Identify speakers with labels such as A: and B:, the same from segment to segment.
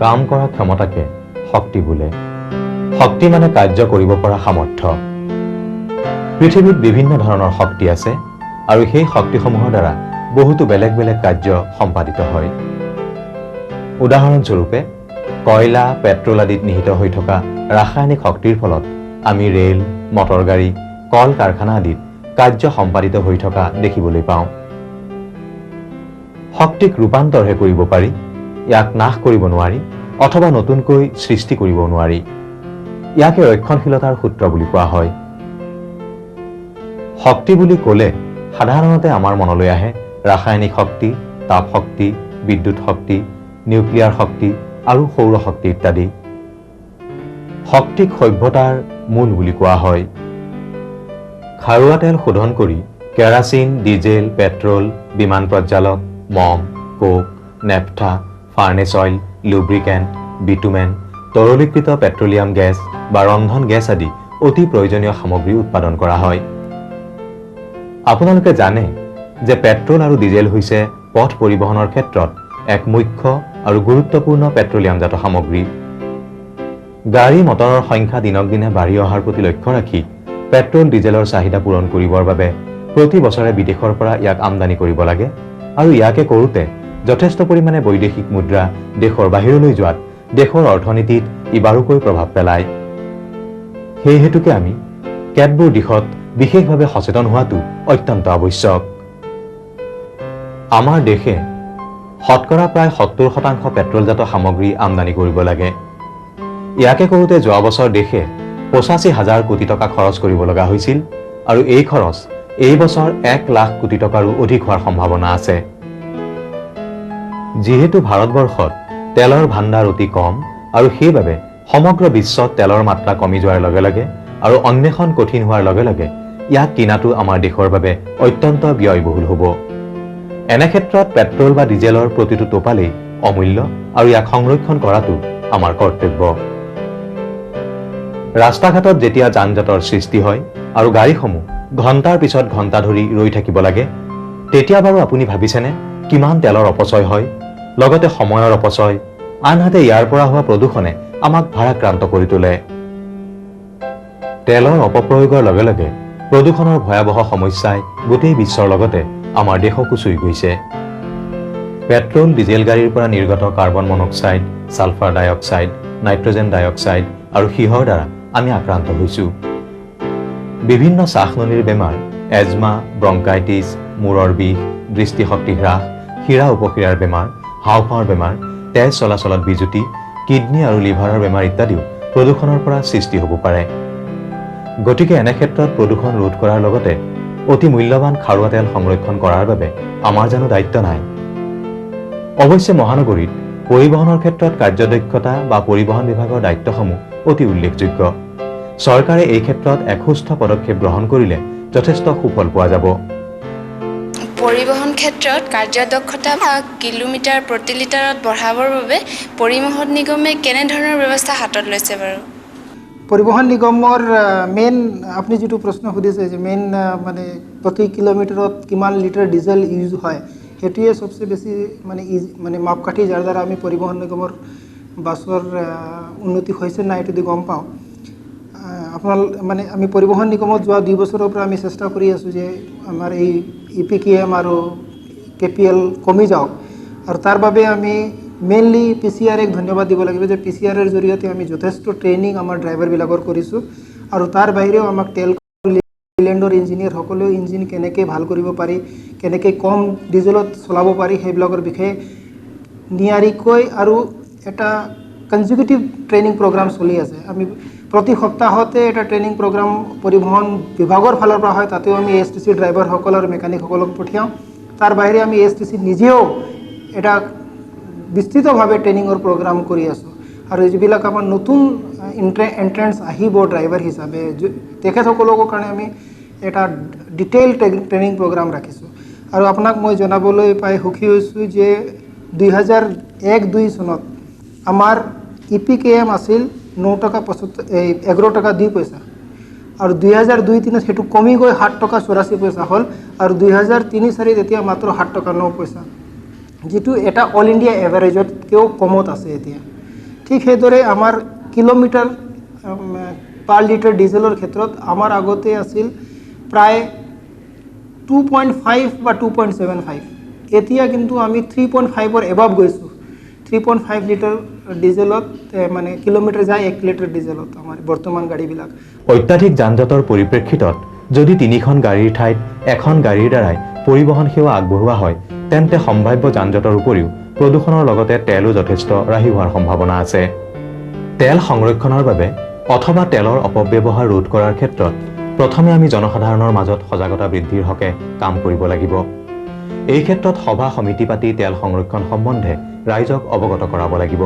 A: কাম কৰা ক্ষমতাকে শক্তি বোলে। শক্তি মানে কাৰ্য কৰিব পৰা সামৰ্থ্য। পৃথিৱীত বিভিন্ন ধৰণৰ শক্তি আছে আৰু সেই শক্তিসমূহৰ দ্বাৰা বহুতো বেলেগ বেলেগ কাৰ্য সম্পাদিত হয়। উদাহৰণস্বৰূপে কয়লা, পেট্ৰল আদিত নিহিত হৈ থকা ৰাসায়নিক শক্তিৰ ফলত আমি ৰেল, মটৰ গাড়ী, কল কাৰখানা আদিত কাৰ্য সম্পাদিত হৈ থকা দেখিবলৈ পাওঁ। শক্তিক ৰূপান্তৰহে কৰিব পাৰি, ইয়াক নাশ কৰিব নোৱাৰি অথবা নতুনকৈ সৃষ্টি কৰিব নোৱাৰি। ইয়াকে ৰক্ষণশীলতাৰ সূত্ৰ বুলি কোৱা হয়। শক্তি বুলি ক'লে সাধাৰণতে আমাৰ মনলৈ আহে ৰাসায়নিক শক্তি, তাপ শক্তি, বিদ্যুৎ শক্তি, নিউক্লিয়াৰ শক্তি আৰু সৌৰ শক্তি ইত্যাদি। শক্তিক সভ্যতাৰ মূল বুলি কোৱা হয়। খাৰুৱা তেল শোধন কৰি কেৰাচিন, ডিজেল, পেট্ৰল, বিমান প্ৰজ্বালক, মম, coke, naphtha, furnace oil, lubricant, bitumen, তৰলীকৃত পেট্ৰলিয়াম গেছ বা ৰন্ধন গেছ আদি অতি প্ৰয়োজনীয় সামগ্ৰী উৎপাদন কৰা হয়। আপোনালোকে জানে যে পেট্ৰল আৰু ডিজেল হৈছে পথ পৰিবহণৰ ক্ষেত্ৰত এক মুখ্য আৰু গুৰুত্বপূৰ্ণ পেট্ৰলিয়ামজাত সামগ্ৰী। গাড়ী মটৰৰ সংখ্যা দিনক দিনে বাঢ়ি অহাৰ প্ৰতি লক্ষ্য ৰাখি পেট্ৰল ডিজেলৰ চাহিদা পূৰণ কৰিবৰ বাবে প্ৰতি বছৰে বিদেশৰ পৰা ইয়াক আমদানি কৰিব লাগে আৰু ইয়াকে কৰোঁতে যথেষ্ট পৰিমাণে বৈদেশিক মুদ্ৰা দেশৰ বাহিৰলৈ যোৱাত দেশৰ অৰ্থনীতিত ই বাৰুকৈ প্ৰভাৱ পেলায়। সেই হেতুকে আমি কেতবোৰ দিশত বিশেষভাৱে সচেতন হোৱাটো অত্যন্ত আৱশ্যক। আমাৰ দেশে শতকৰা প্ৰায় 70% পেট্ৰলজাত সামগ্ৰী আমদানি কৰিব লাগে। ইয়াকে কৰোঁতে যোৱা বছৰ দেশে 85,000 কোটি টকা খৰচ কৰিব লগা হৈছিল আৰু এই খৰচ এই বছৰ 1 লাখ কোটি টকাৰো অধিক হোৱাৰ সম্ভাৱনা আছে। যিহেতু ভাৰতবৰ্ষত তেলৰ ভাণ্ডাৰ অতি কম আৰু সেইবাবে সমগ্ৰ বিশ্বত তেলৰ মাত্ৰা কমি যোৱাৰ লগে লগে আৰু অন্বেষণ কঠিন হোৱাৰ লগে লগে ইয়াক কিনাটো আমাৰ দেশৰ বাবে অত্যন্ত ব্যয়বহুল হ'ব। এনে ক্ষেত্ৰত পেট্ৰল বা ডিজেলৰ প্ৰতিটো টোপালেই অমূল্য আৰু ইয়াক সংৰক্ষণ কৰাটো আমাৰ কৰ্তব্য। ৰাস্তা ঘাটত যেতিয়া যান জঁটৰ সৃষ্টি হয় আৰু গাড়ীসমূহ ঘণ্টাৰ পিছত ঘণ্টা ধৰি ৰৈ থাকিব লাগে, তেতিয়া বাৰু আপুনি ভাবিছেনে কিমান তেলৰ অপচয় হয়, লগতে সময়ৰ অপচয়, আনহাতে ইয়াৰ পৰা হোৱা প্ৰদূষণে আমাক ভাৰাক্ৰান্ত কৰি তোলে। তেলৰ অপপ্ৰয়োগৰ লগে লগে প্ৰদূষণৰ ভয়াৱহ সমস্যাই গোটেই বিশ্বৰ লগতে আমাৰ দেশকো চুই গৈছে। পেট্ৰল, ডিজেল গাড়ীৰ পৰা নিৰ্গত কাৰ্বন মনক্সাইড, ছালফাৰ ডাই অক্সাইড, নাইট্ৰজেন ডাই অক্সাইড আৰু সীহৰ দ্বাৰা আমি আক্ৰান্ত হৈছোঁ। বিভিন্ন শ্বাসনলীৰ বেমাৰ, এজমা, ব্ৰংকাইটিছ, মূৰৰ বিষ, দৃষ্টিশক্তি হ্ৰাস, শিৰা উপশিৰাৰ বেমাৰ, হাওঁফাওঁৰ বেমাৰ, তেজ চলাচলত বিজুতি, কিডনী আৰু লিভাৰৰ বেমাৰ ইত্যাদিও প্ৰদূষণৰ পৰা সৃষ্টি হ'ব পাৰে। গতিকে এনে ক্ষেত্ৰত প্ৰদূষণ ৰোধ কৰাৰ লগতে অতি মূল্যৱান খাৰুৱা তেল সংৰক্ষণ কৰাৰ বাবে আমাৰ জানো দায়িত্ব নাই? অৱশ্যে মহানগৰীত পৰিবহণৰ ক্ষেত্ৰত কাৰ্যদক্ষতা বা পৰিবহণ বিভাগৰ দায়িত্বসমূহ অতি উল্লেখযোগ্য। চৰকাৰে এই ক্ষেত্ৰত এক সুস্থ পদক্ষেপ গ্ৰহণ কৰিলে যথেষ্ট সুফল পোৱা যাব।
B: পৰিবহণ ক্ষেত্ৰত কাৰ্যদক্ষতা বা কিলোমিটাৰ প্ৰতি লিটাৰত বঢ়াবৰ বাবে পৰিবহণ নিগমে কেনেধৰণৰ ব্যৱস্থা হাতত লৈছে বাৰু?
C: পৰিবহণ নিগমৰ মেইন আপুনি যিটো প্ৰশ্ন সুধিছে যে মেইন মানে প্ৰতি কিলোমিটাৰত কিমান লিটাৰ ডিজেল ইউজ হয়, সেইটোৱে চবচে বেছি মানে মাপকাঠি যাৰ দ্বাৰা আমি পৰিবহণ নিগমৰ বাছৰ উন্নতি হৈছে নাই এইটো গম পাওঁ। আপোনাৰ মানে আমি পৰিবহণ নিগমত যোৱা 2 বছৰৰ পৰা আমি চেষ্টা কৰি আছোঁ যে আমাৰ এই EPKM আৰু KPL কমি যাওক, আৰু তাৰ বাবে আমি মেইনলি PCRক ধন্যবাদ দিব লাগিব যে PCRৰ জৰিয়তে আমি যথেষ্ট ট্ৰেইনিং আমাৰ ড্ৰাইভাৰবিলাকৰ কৰিছোঁ, আৰু তাৰ বাহিৰেও আমাক লেণ্ডৰ ইঞ্জিনিয়াৰ সকলেও ইঞ্জিন কেনেকৈ ভাল কৰিব পাৰি, কেনেকৈ কম ডিজেলত চলাব পাৰি সেইবিলাকৰ বিষয়ে নিয়াৰিকৈ আৰু এটা কনজিকিউটিভ ট্ৰেইনিং প্ৰগ্ৰাম চলি আছে। আমি প্ৰতি সপ্তাহতে এটা ট্ৰেইনিং প্ৰগ্ৰাম পৰিবহণ বিভাগৰ ফালৰ পৰা হয়, তাতেও আমি ASTC ড্ৰাইভাৰসকল আৰু মেকানিকসকলক পঠিয়াওঁ। তাৰ বাহিৰে আমি ASTC নিজেও এটা বিস্তৃতভাৱে ট্ৰেইনিঙৰ প্ৰগ্ৰাম কৰি আছোঁ, আৰু যিবিলাক আমাৰ নতুন এণ্ট্ৰেন্স আহিব ড্ৰাইভাৰ হিচাপে তেখেতসকলৰ কাৰণে আমি এটা ডিটেইল ট্ৰেইনিং প্ৰগ্ৰাম ৰাখিছোঁ। আৰু আপোনাক মই জনাবলৈ পাই সুখী হৈছোঁ যে 2001-2 চনত আমাৰ EPKM আছিল 9 টকা 11 টকা 2 পইচা, আৰু 2002-3 সেইটো কমি গৈ 7 টকা 84 পইচা হ'ল, আৰু 2003-4 এতিয়া মাত্ৰ 7 টকা 9 পইচা, যিটো এটা অল ইণ্ডিয়া এভাৰেজতকৈও কমত আছে এতিয়া। ঠিক সেইদৰে আমাৰ কিলোমিটাৰ পাৰ লিটাৰ ডিজেলৰ ক্ষেত্ৰত আমাৰ আগতে আছিল প্ৰায় 2.5 বা 2.75, এতিয়া কিন্তু আমি 3.5ৰ এবাভ গৈছোঁ। 3.5 লিটাৰ ডিজেলত মানে কিলোমিটাৰ যায় 1 লিটাৰ ডিজেলত আমাৰ বৰ্তমান গাড়ীবিলাক।
A: অত্যাধিক যান-জঁটৰ পৰিপ্ৰেক্ষিতত যদি 3খন গাড়ীৰ ঠাইত এখন গাড়ীৰ দ্বাৰাই পৰিবহণ সেৱা আগবঢ়োৱা হয়, তেন্তে সম্ভাৱ্য যান-জঁটৰ উপৰিও প্ৰদূষণৰ লগতে তেলো যথেষ্ট ৰাহি হোৱাৰ সম্ভাৱনা আছে। তেল সংৰক্ষণৰ বাবে অথবা তেলৰ অপব্যৱহাৰ ৰোধ কৰাৰ ক্ষেত্ৰত প্ৰথমে আমি জনসাধাৰণৰ মাজত সজাগতা বৃদ্ধিৰ হকে কাম কৰিব লাগিব। এই ক্ষেত্ৰত সভা সমিতি পাতি তেল সংৰক্ষণ সম্বন্ধে ৰাইজক অৱগত কৰাব লাগিব।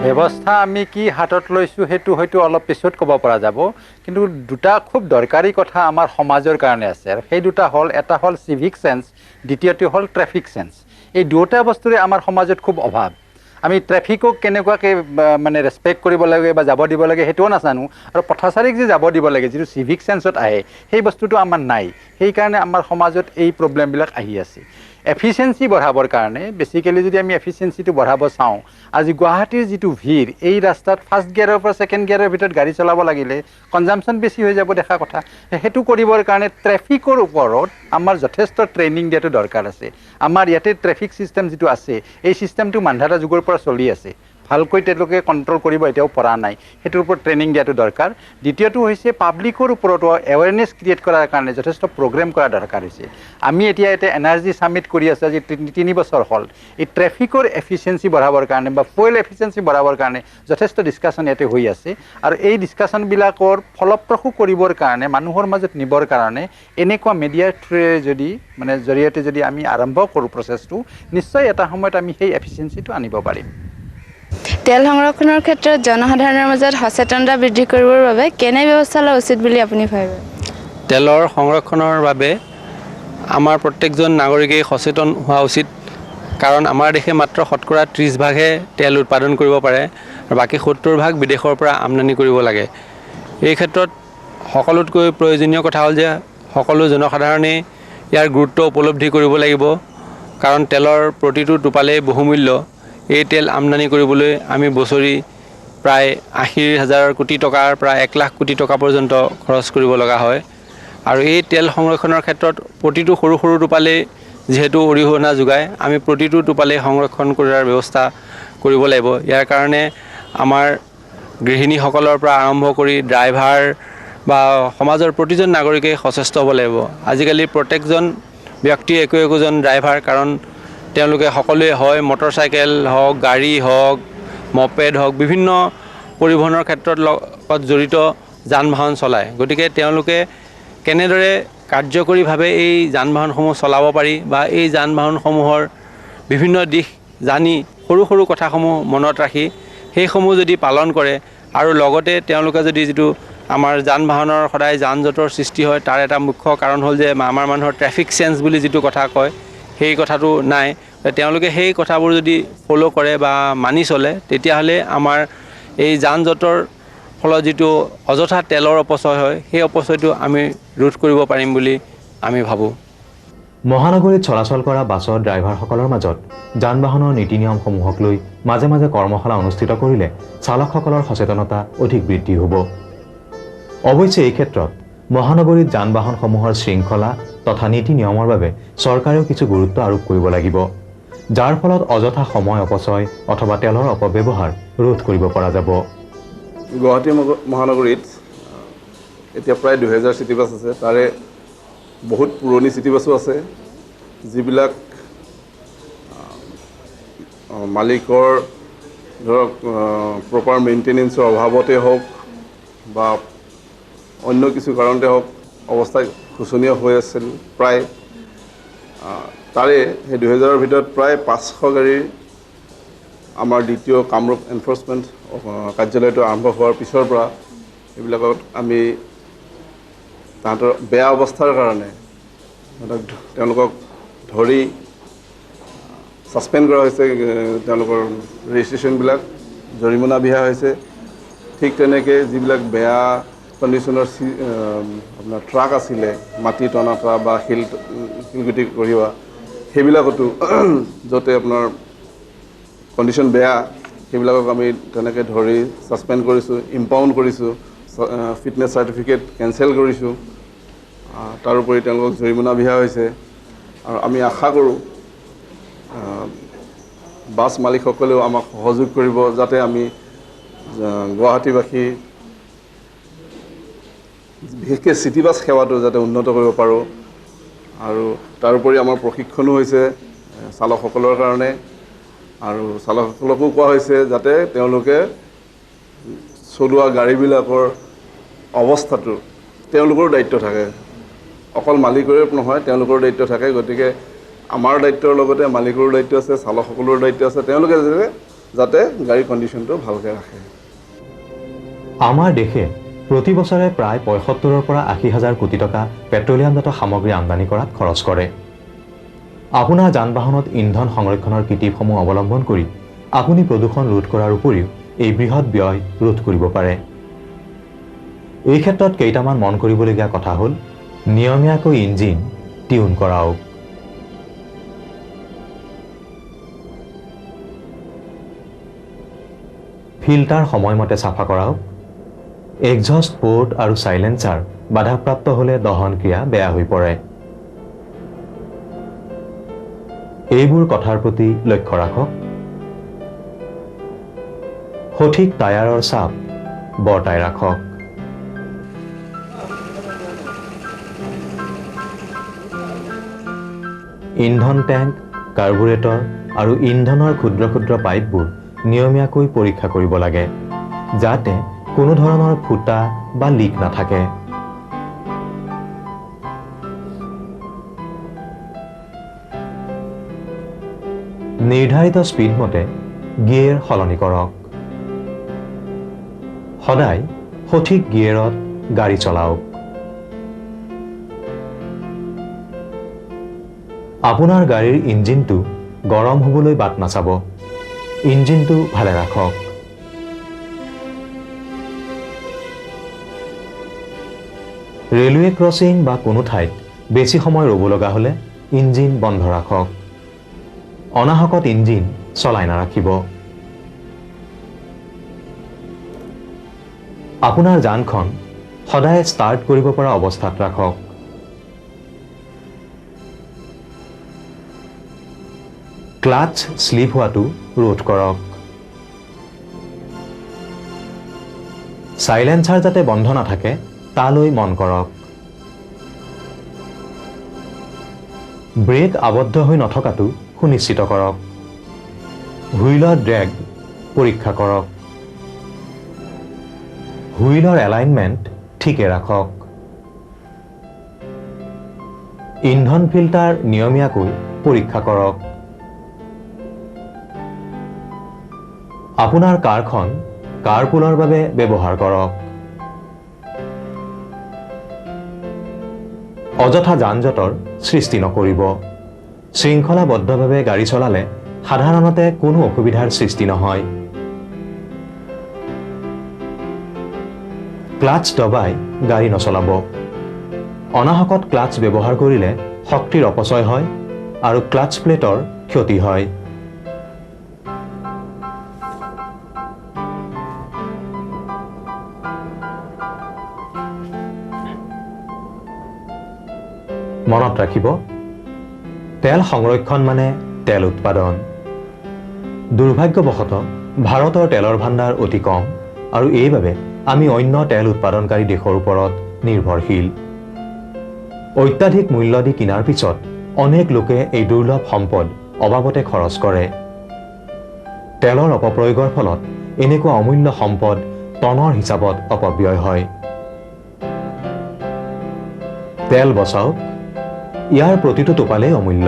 D: ব্যৱস্থা আমি কি হাতত লৈছোঁ সেইটো হয়তো অলপ পিছত ক'ব পৰা যাব, কিন্তু দুটা খুব দৰকাৰী কথা আমাৰ সমাজৰ কাৰণে আছে, আৰু সেই দুটা হ'ল, এটা হ'ল চিভিক চেন্স, দ্বিতীয়টো হ'ল ট্ৰেফিক চেন্স। এই দুয়োটা বস্তুৰে আমাৰ সমাজত খুব অভাৱ। আমি ট্ৰেফিকক কেনেকুৱাকৈ মানে ৰেচপেক্ট কৰিব লাগে বা যাব দিব লাগে সেইটোও নাজানো, আৰু পথচাৰীক যে যাব দিব লাগে যিটো চিভিক চেন্সত আহে সেই বস্তুটো আমাৰ নাই। সেইকাৰণে আমাৰ সমাজত এই প্ৰব্লেমবিলাক আহি আছে। এফিচিয়েঞ্চি বঢ়াবৰ কাৰণে বেচিকেলি যদি আমি এফিচিয়েঞ্চিটো বঢ়াব চাওঁ, আজি গুৱাহাটীৰ যিটো ভিৰ, এই ৰাস্তাত ফাৰ্ষ্ট গিয়াৰৰ পৰা ছেকেণ্ড গিয়াৰৰ ভিতৰত গাড়ী চলাব লাগিলে কনজাম্পশ্যন বেছি হৈ যাব দেখা কথা। সেইটো কৰিবৰ কাৰণে ট্ৰেফিকৰ ওপৰত আমাৰ যথেষ্ট ট্ৰেইনিং দিয়াটো দৰকাৰ আছে। আমাৰ ইয়াতে ট্ৰেফিক ছিষ্টেম যিটো আছে, এই ছিষ্টেমটো মান্ধাতা যুগৰ পৰা চলি আছে, ভালকৈ তেওঁলোকে কণ্ট্ৰল কৰিব এতিয়াও পৰা নাই, সেইটোৰ ওপৰত ট্ৰেইনিং দিয়াটো দৰকাৰ। দ্বিতীয়টো হৈছে পাব্লিকৰ ওপৰতো এৱেৰনেছ ক্ৰিয়েট কৰাৰ কাৰণে যথেষ্ট প্ৰগ্ৰেম কৰা দৰকাৰ হৈছে। আমি এতিয়া এনাৰ্জি ছামিট কৰি আছোঁ আজি 3 বছৰ হ'ল। এই ট্ৰেফিকৰ এফিচিয়েঞ্চি বঢ়াবৰ কাৰণে বা ফুৱেল এফিচিয়েঞ্চি বঢ়াবৰ কাৰণে যথেষ্ট ডিছকাশ্যন ইয়াতে হৈ আছে, আৰু এই ডিছকাশ্যনবিলাকৰ ফলপ্ৰসূ কৰিবৰ কাৰণে, মানুহৰ মাজত নিবৰ কাৰণে এনেকুৱা মিডিয়াৰ থ্ৰুৰে যদি মানে জৰিয়তে যদি আমি আৰম্ভ কৰোঁ প্ৰচেছটো, নিশ্চয় এটা সময়ত আমি সেই এফিচিয়েঞ্চিটো আনিব পাৰিম।
B: তেল সংৰক্ষণৰ ক্ষেত্ৰত জনসাধাৰণৰ মাজত সচেতনতা বৃদ্ধি কৰিবৰ বাবে কেনে ব্যৱস্থা লোৱা উচিত বুলি আপুনি ভাবে?
E: তেলৰ সংৰক্ষণৰ বাবে আমাৰ প্ৰত্যেকজন নাগৰিকেই সচেতন হোৱা উচিত, কাৰণ আমাৰ দেশে মাত্ৰ শতকৰা 30% তেল উৎপাদন কৰিব পাৰে, আৰু বাকী 70% বিদেশৰ পৰা আমদানি কৰিব লাগে। এই ক্ষেত্ৰত সকলোতকৈ প্ৰয়োজনীয় কথা হ'ল যে সকলো জনসাধাৰণেই ইয়াৰ গুৰুত্ব উপলব্ধি কৰিব লাগিব, কাৰণ তেলৰ প্ৰতিটো টোপালেই বহুমূল্য। এই তেল আমদানি কৰিবলৈ আমি বছৰি প্ৰায় 80,000 কোটি টকাৰ পৰা 1 লাখ কোটি টকা পৰ্যন্ত খৰচ কৰিব লগা হয়, আৰু এই তেল সংৰক্ষণৰ ক্ষেত্ৰত প্ৰতিটো সৰু সৰু টোপালেই যিহেতু অৰিহণা যোগায়, আমি প্ৰতিটো টোপালেই সংৰক্ষণ কৰাৰ ব্যৱস্থা কৰিব লাগিব। ইয়াৰ কাৰণে আমাৰ গৃহিণীসকলৰ পৰা আৰম্ভ কৰি ড্ৰাইভাৰ বা সমাজৰ প্ৰতিজন নাগৰিকে সচেষ্ট হ'ব লাগিব। আজিকালি প্ৰত্যেকজন ব্যক্তি একোজন ড্ৰাইভাৰ, কাৰণ তেওঁলোকে সকলোৱে হয় মটৰচাইকেল হওক, গাড়ী হওক, মপেড হওক, বিভিন্ন পৰিবহণৰ ক্ষেত্ৰত লগত জড়িত যান বাহন চলায়। গতিকে তেওঁলোকে কেনেদৰে কাৰ্যকৰীভাৱে এই যান বাহনসমূহ চলাব পাৰি বা এই যান বাহনসমূহৰ বিভিন্ন দিশ জানি সৰু সৰু কথাসমূহ মনত ৰাখি সেইসমূহ যদি পালন কৰে, আৰু লগতে তেওঁলোকে যদি যিটো আমাৰ যান বাহনৰ সদায় যান জঁটৰ সৃষ্টি হয়, তাৰ এটা মুখ্য কাৰণ হ'ল যে আমাৰ মানুহৰ ট্ৰেফিক চেন্স বুলি যিটো কথা কয়, সেই কথাটো নাই। তেওঁলোকে সেই কথাবোৰ যদি ফ'ল' কৰে বা মানি চলে, তেতিয়াহ'লে আমাৰ এই যান জঁটৰ ফলত যিটো অযথা তেলৰ অপচয় হয়, সেই অপচয়টো আমি ৰোধ কৰিব পাৰিম বুলি আমি ভাবোঁ।
A: মহানগৰীত চলাচল কৰা বাছৰ ড্ৰাইভাৰসকলৰ মাজত যান বাহনৰ নীতি নিয়মসমূহক লৈ মাজে মাজে কৰ্মশালা অনুষ্ঠিত কৰিলে চালকসকলৰ সচেতনতা অধিক বৃদ্ধি হ'ব। অৱশ্যে এই ক্ষেত্ৰত মহানগৰীত যান বাহনসমূহৰ শৃংখলা তথা নীতি নিয়মৰ বাবে চৰকাৰেও কিছু গুৰুত্ব আৰোপ কৰিব লাগিব, যাৰ ফলত অযথা সময় অপচয় অথবা তেলৰ অপব্যৱহাৰ ৰোধ কৰিব পৰা যাব।
F: গুৱাহাটী মহানগৰীত এতিয়া প্ৰায় 2000 চিটি বাছ আছে। তাৰে বহুত পুৰণি চিটি বাছো আছে, যিবিলাক মালিকৰ ধৰক প্ৰপাৰ মেইনটেনেন্সৰ অভাৱতে হওক বা অন্য কিছু কাৰণতে হওক অৱস্থা শোচনীয় হৈ আছিল। প্ৰায় তাৰে সেই 2000ৰ ভিতৰত প্ৰায় 500 গাড়ীৰ আমাৰ দ্বিতীয় কামৰূপ এনফৰ্চমেণ্ট কাৰ্যালয়টো আৰম্ভ হোৱাৰ পিছৰ পৰা এইবিলাকত আমি তাহাঁতৰ বেয়া অৱস্থাৰ কাৰণে তেওঁলোকক ধৰি ছাছপেণ্ড কৰা হৈছে, তেওঁলোকৰ ৰেজিষ্ট্ৰেশ্যনবিলাক জৰিমনা বিহা হৈছে। ঠিক তেনেকৈ যিবিলাক বেয়া কণ্ডিশ্যনৰ আপোনাৰ ট্ৰাক আছিলে, মাটি টনা ট্ৰাক বা শিলগুটি কঢ়িওৱা, সেইবিলাকতো য'তে আপোনাৰ কণ্ডিশ্যন বেয়া সেইবিলাকক আমি তেনেকৈ ধৰি ছাছপেণ্ড কৰিছোঁ, ইম্পাউণ্ড কৰিছোঁ, ফিটনেছ চাৰ্টিফিকেট কেঞ্চেল কৰিছোঁ। তাৰোপৰি তেওঁলোকক জৰিমনা বিহা হৈছে। আৰু আমি আশা কৰোঁ বাছ মালিকসকলেও আমাক সহযোগ কৰিব, যাতে আমি গুৱাহাটীবাসী বিশেষকৈ চিটি বাছ সেৱাটো যাতে উন্নত কৰিব পাৰোঁ। আৰু তাৰোপৰি আমাৰ প্ৰশিক্ষণো হৈছে চালকসকলৰ কাৰণে, আৰু চালকসকলকো কোৱা হৈছে যাতে তেওঁলোকে চলোৱা গাড়ীবিলাকৰ অৱস্থাটো তেওঁলোকৰ দায়িত্ব থাকে, অকল মালিকৰে নহয়, তেওঁলোকৰ দায়িত্ব থাকে। গতিকে আমাৰ দায়িত্বৰ লগতে মালিকৰো দায়িত্ব আছে, চালকসকলৰ দায়িত্ব আছে, তেওঁলোকে যাতে গাড়ীৰ কণ্ডিশ্যনটো ভালকৈ ৰাখে।
A: আমাৰ দেশে প্ৰতি বছৰে প্ৰায় ৭৫ৰ পৰা ৮০,০০০ কোটি টকা পেট্ৰলিয়ামজাত সামগ্ৰী আমদানি কৰাত খৰচ কৰে। আপোনাৰ যান বাহনত ইন্ধন সংৰক্ষণৰ কৃতিপসমূহ অৱলম্বন কৰি আপুনি প্ৰদূষণ ৰোধ কৰাৰ উপৰিও এই বৃহৎ ব্যয় ৰোধ কৰিব পাৰে। এই ক্ষেত্ৰত কেইটামান মন কৰিবলগীয়া কথা হ'ল, নিয়মীয়াকৈ ইঞ্জিন টিউন কৰাওক। ফিল্টাৰ সময়মতে চাফা কৰাওক। এক্সহষ্ট পোৰ্ট আৰু চাইলেঞ্চাৰ বাধাপ্ৰাপ্ত হ'লে দহন ক্ৰিয়া বেয়া হৈ পৰে। এইবোৰ কথাৰ প্ৰতি লক্ষ্য ৰাখক। সঠিক টায়াৰৰ চাপ বৰ্তাই ৰাখক। ইন্ধন টেংক, কাৰ্বুৰেটৰ আৰু ইন্ধনৰ ক্ষুদ্ৰ ক্ষুদ্ৰ পাইপবোৰ নিয়মীয়াকৈ পৰীক্ষা কৰিব লাগে, যাতে কোনো ধৰণৰ ফুটা বা লিক নাথাকে। নিৰ্ধাৰিত স্পীড মতে গিয়েৰ সলনি কৰক। সদায় সঠিক গিয়েৰত গাড়ী চলাওক। আপোনাৰ গাড়ীৰ ইঞ্জিনটো গৰম হ'বলৈ বাট নাচাব। ইঞ্জিনটো ভালে ৰাখক। ৰেলৱে ক্ৰছিং বা কোনো ঠাইত বেছি সময় ৰ'ব লগা হ'লে ইঞ্জিন বন্ধ ৰাখক। অনাহকত ইঞ্জিন চলাই নাৰাখিব। আপোনাৰ যানখন সদায় ষ্টাৰ্ট কৰিব পৰা অৱস্থাত ৰাখক। ক্লাটছ শ্লিপ হোৱাটো ৰোধ কৰক। চাইলেঞ্চাৰ যাতে বন্ধ নাথাকে তালৈ মন কৰক। ব্ৰেক আবদ্ধ হৈ নথকাটো সুনিশ্চিত কৰক। হুইলৰ ড্ৰেগ পৰীক্ষা কৰক। হুইলৰ এলাইনমেণ্ট ঠিকে ৰাখক। ইন্ধন ফিল্টাৰ নিয়মীয়াকৈ পৰীক্ষা কৰক। আপোনাৰ কাৰখন কাৰপুলৰ বাবে ব্যৱহাৰ কৰক। অযথা যান-জঁটৰ সৃষ্টি নকৰিব। শৃংখলাবদ্ধভাৱে গাড়ী চলালে সাধাৰণতে কোনো অসুবিধাৰ সৃষ্টি নহয়। ক্লাটছ দবাই গাড়ী নচলাব। অনাহকত ক্লাটছ ব্যৱহাৰ কৰিলে শক্তিৰ অপচয় হয় আৰু ক্লাটছ প্লেটৰ ক্ষতি হয়। মনত ৰাখিব, তেল সংৰক্ষণ মানে তেল উৎপাদন। দুৰ্ভাগ্যবশতঃ ভাৰতৰ তেলৰ ভাণ্ডাৰ অতি কম আৰু এইবাবে আমি অন্য তেল উৎপাদনকাৰী দেশৰ ওপৰত নিৰ্ভৰশীল। অত্যাধিক মূল্য দি কিনাৰ পিছত অনেক লোকে এই দুৰ্লভ সম্পদ অবাবতে খৰচ কৰে। তেলৰ অপপ্ৰয়োগৰ ফলত এনেকুৱা অমূল্য সম্পদ টনৰ হিচাপত অপব্যয় হয়। তেল বচাওক, ইয়াৰ প্ৰতিটো টোপালেই অমূল্য।